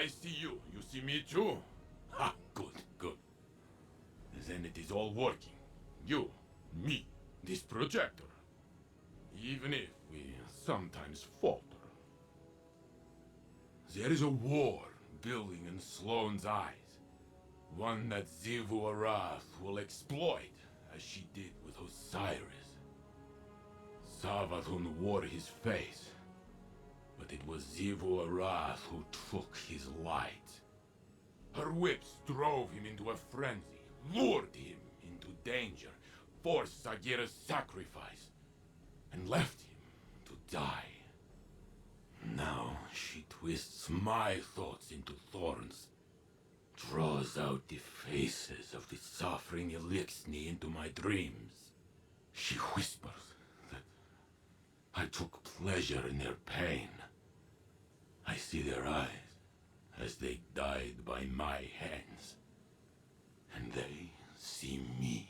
I see you. You see me too? Ha, good, good. Then it is all working. You, me, this projector. Even if we sometimes falter. There is a war building in Sloan's eyes. One that Zivu Arath will exploit, as she did with Osiris. Savathun wore his face, but it was Zivu Arath who took his light. Her whips drove him into a frenzy, lured him into danger, forced Sagira's sacrifice, and left him to die. Now she twists my thoughts into thorns, draws out the faces of the suffering Elixni into my dreams. She whispers that I took pleasure in their pain. I see their eyes as they died by my hands, and they see me.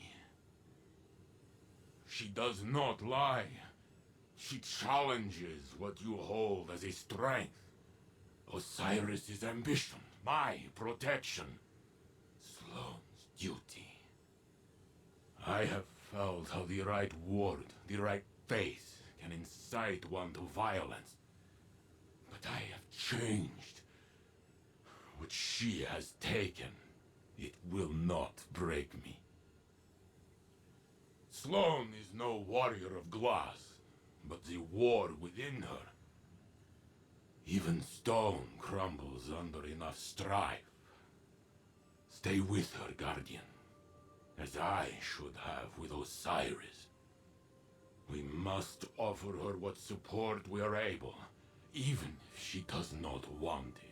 She does not lie. She challenges what you hold as a strength. Osiris' ambition, my protection, Sloan's duty. I have felt how the right word, the right face, can incite one to violence. But I have changed. What she has taken, it will not break me. Sloan is no warrior of glass, but the war within her. Even stone crumbles under enough strife. Stay with her, Guardian, as I should have with Osiris. We must offer her what support we are able, even if she does not want it.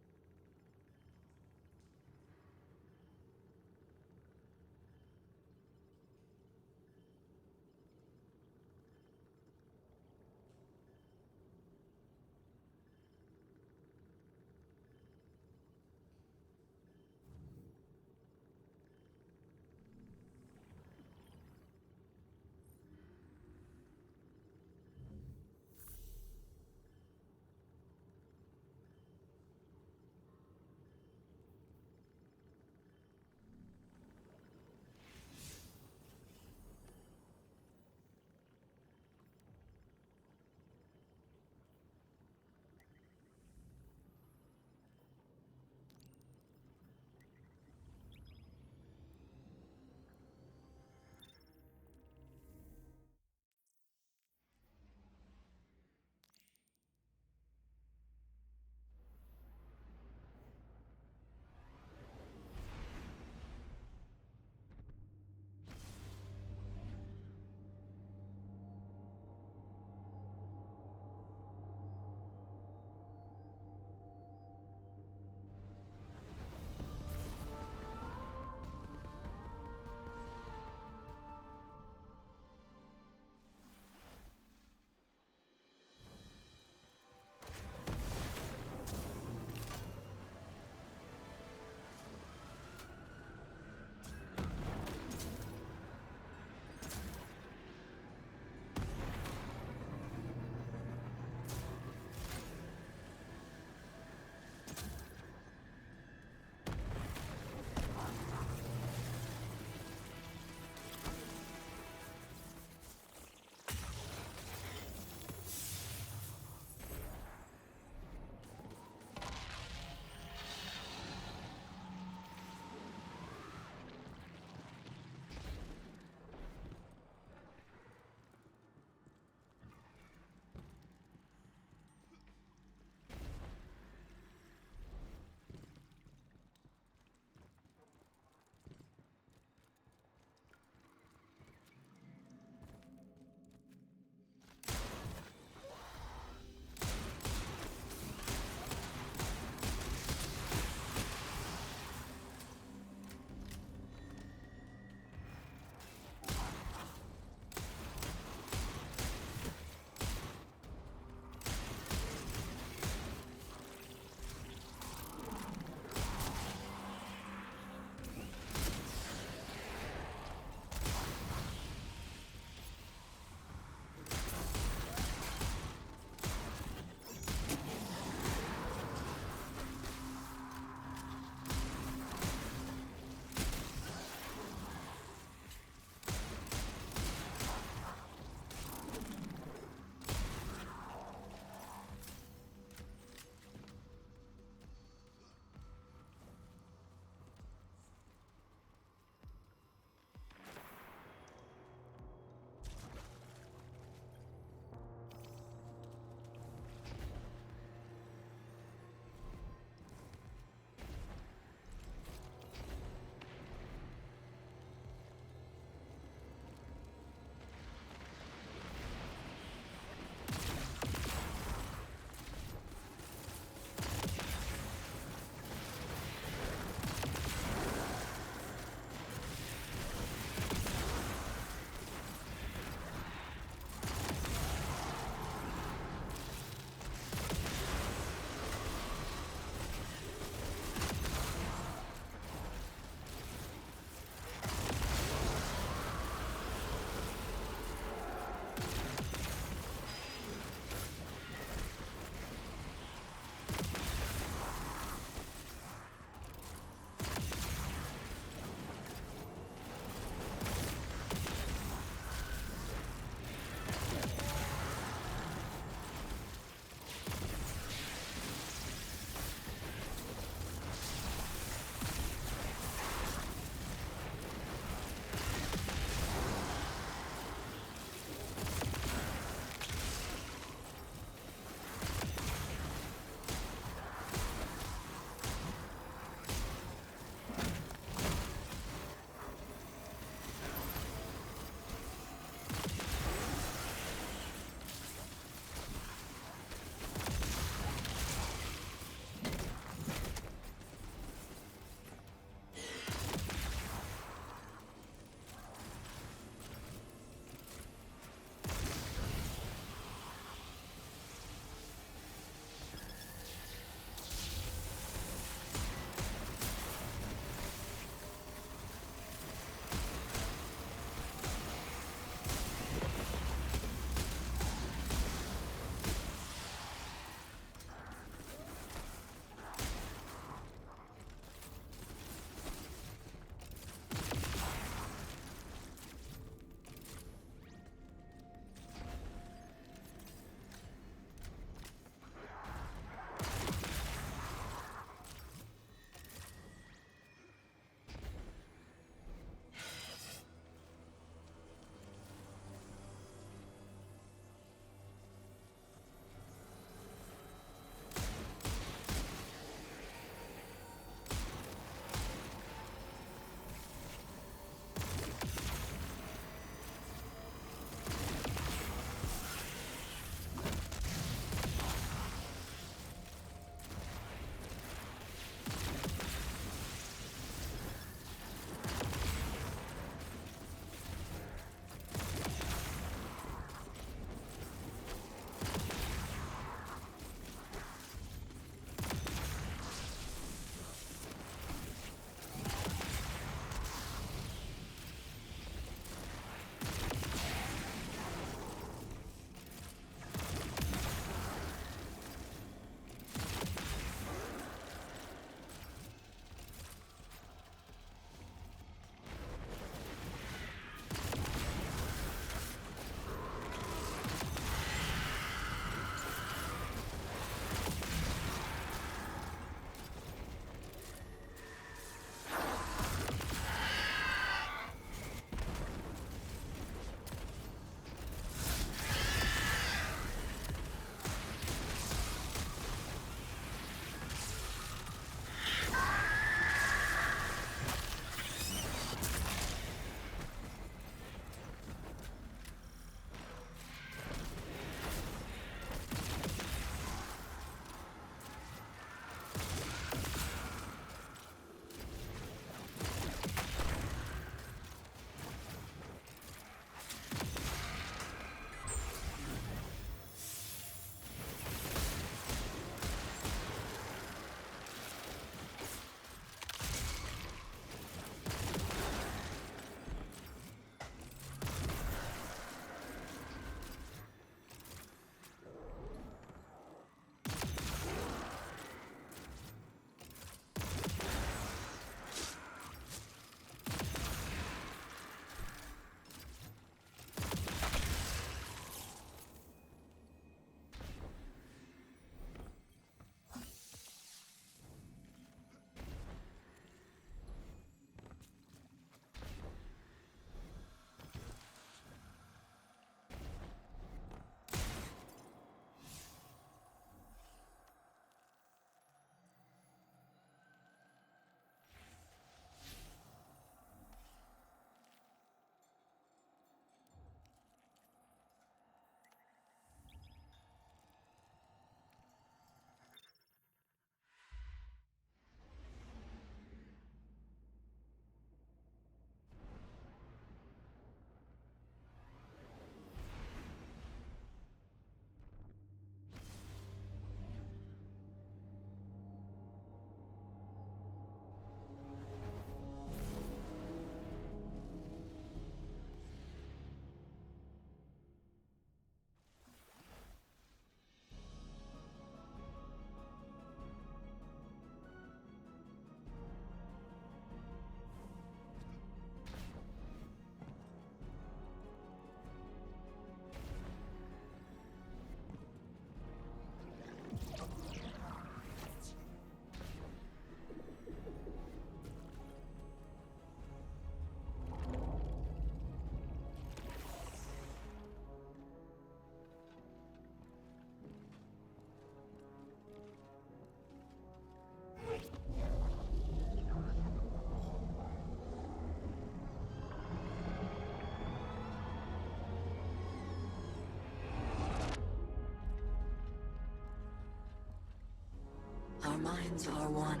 minds are one,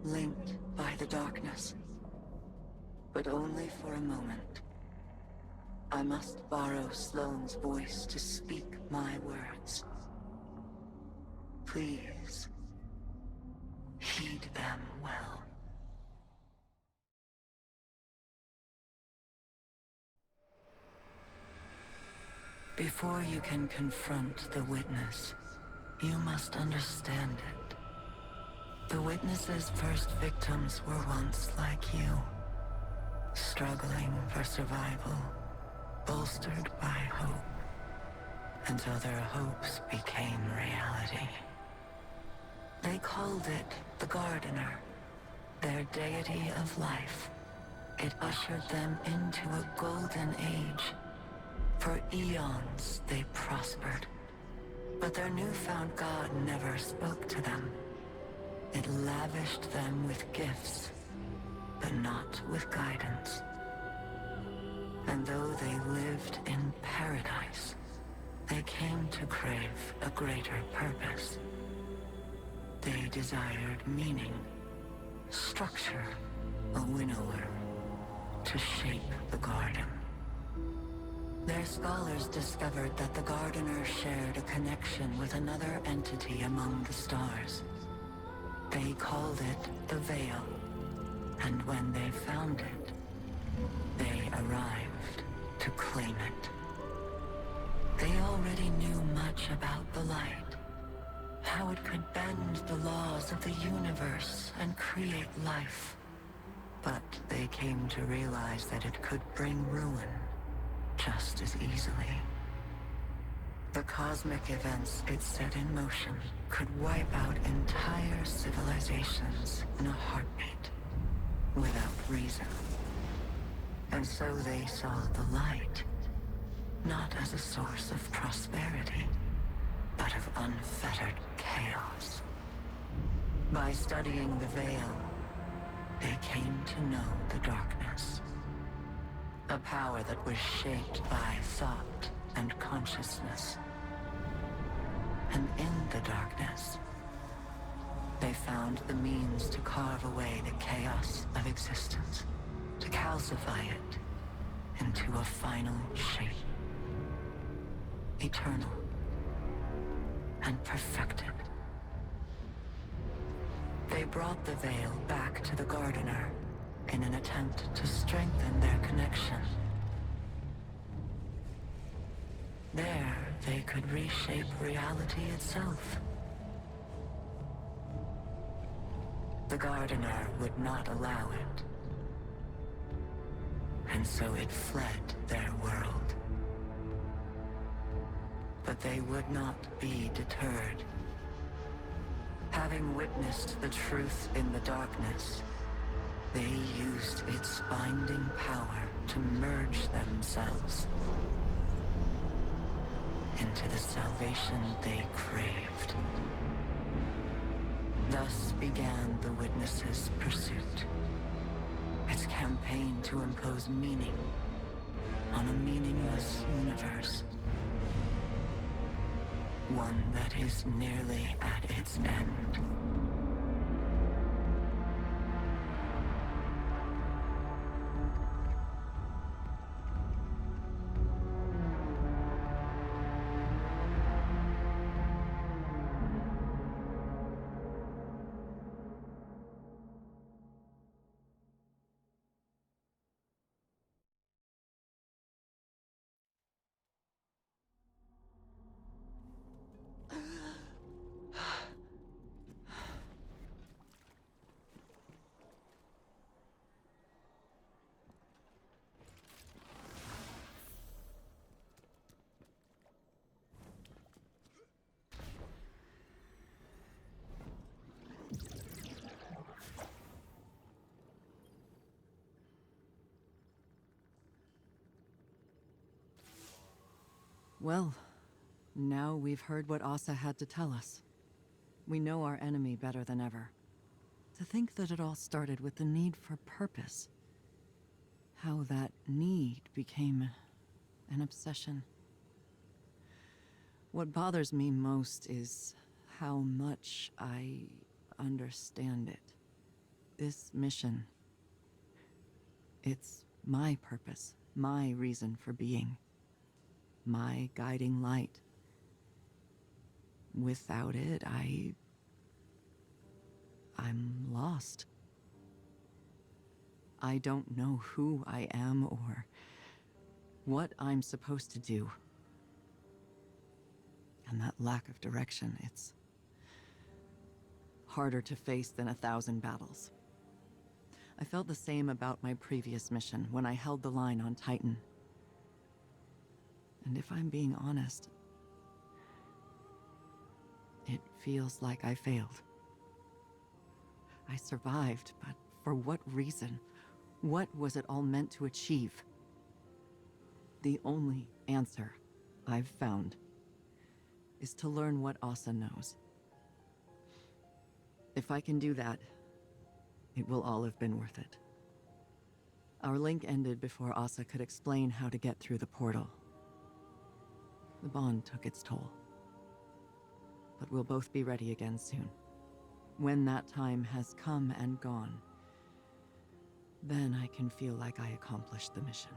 linked by the darkness. But only for a moment. I must borrow Sloan's voice to speak my words. Please, heed them well. Before you can confront the witness, you must understand it. The witness's first victims were once like you, struggling for survival, bolstered by hope, until their hopes became reality. They called it the Gardener, their deity of life. It ushered them into a golden age. For eons they prospered, but their newfound god never spoke to them. It lavished them with gifts, but not with guidance. And though they lived in paradise, they came to crave a greater purpose. They desired meaning, structure, a winnower, to shape the garden. Their scholars discovered that the Gardener shared a connection with another entity among the stars. They called it the Veil, and when they found it, they arrived to claim it. They already knew much about the light, how it could bend the laws of the universe and create life. But they came to realize that it could bring ruin just as easily. The cosmic events it set in motion could wipe out entire civilizations in a heartbeat, without reason. And so they saw the light, not as a source of prosperity, but of unfettered chaos. By studying the Veil, they came to know the darkness. A power that was shaped by thought and consciousness. And in the darkness, they found the means to carve away the chaos of existence, to calcify it into a final shape. Eternal and perfected. They brought the Veil back to the Gardener in an attempt to strengthen their connection. There, they could reshape reality itself. The Gardener would not allow it. And so it fled their world. But they would not be deterred. Having witnessed the truth in the darkness, they used its binding power to merge themselves into the salvation they craved. Thus began the Witness's pursuit. Its campaign to impose meaning on a meaningless universe. One that is nearly at its end. Well, now we've heard what Asa had to tell us. We know our enemy better than ever. To think that it all started with the need for purpose. How that need became an obsession. What bothers me most is how much I understand it. This mission, it's my purpose, my reason for being, my guiding light. Without it, I'm lost. I don't know who I am or what I'm supposed to do. And that lack of direction, it's harder to face than 1,000 battles. I felt the same about my previous mission when I held the line on Titan. And if I'm being honest, it feels like I failed. I survived, but for what reason? What was it all meant to achieve? The only answer I've found is to learn what Asa knows. If I can do that, it will all have been worth it. Our link ended before Asa could explain how to get through the portal. The bond took its toll. But we'll both be ready again soon. When that time has come and gone, then I can feel like I accomplished the mission.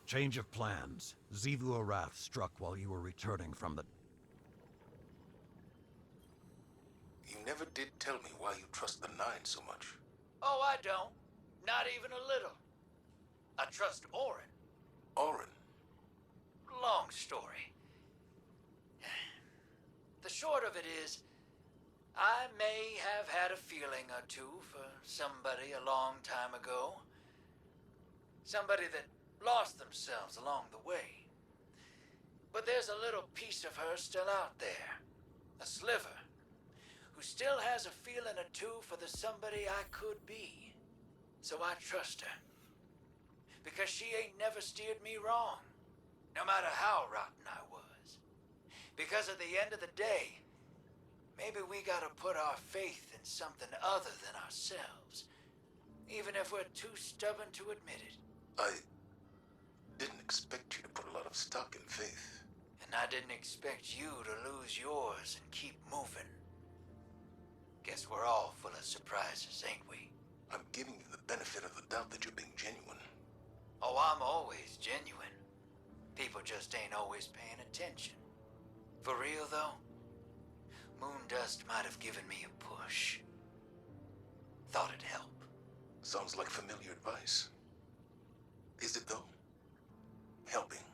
Change of plans. Xivu Arath struck while you were returning from the... You never did tell me why you trust the Nine so much. Oh, I don't. Not even a little. I trust Orin. Orin? Long story. The short of it is, I may have had a feeling or two for somebody a long time ago. Somebody that lost themselves along the way. But there's a little piece of her still out there. A sliver. Who still has a feeling or two for the somebody I could be. So I trust her. Because she ain't never steered me wrong. No matter how rotten I was. Because at the end of the day, maybe we gotta put our faith in something other than ourselves. Even if we're too stubborn to admit it. I didn't expect you to put a lot of stock in faith. And I didn't expect you to lose yours and keep moving. Guess we're all full of surprises, ain't we? I'm giving you the benefit of the doubt that you're being genuine. Oh, I'm always genuine. People just ain't always paying attention. For real, though, Moondust might have given me a push. Thought it'd help. Sounds like familiar advice. Is it, though? Helping?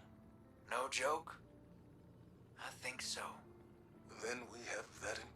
No joke? I think so. Then we have that in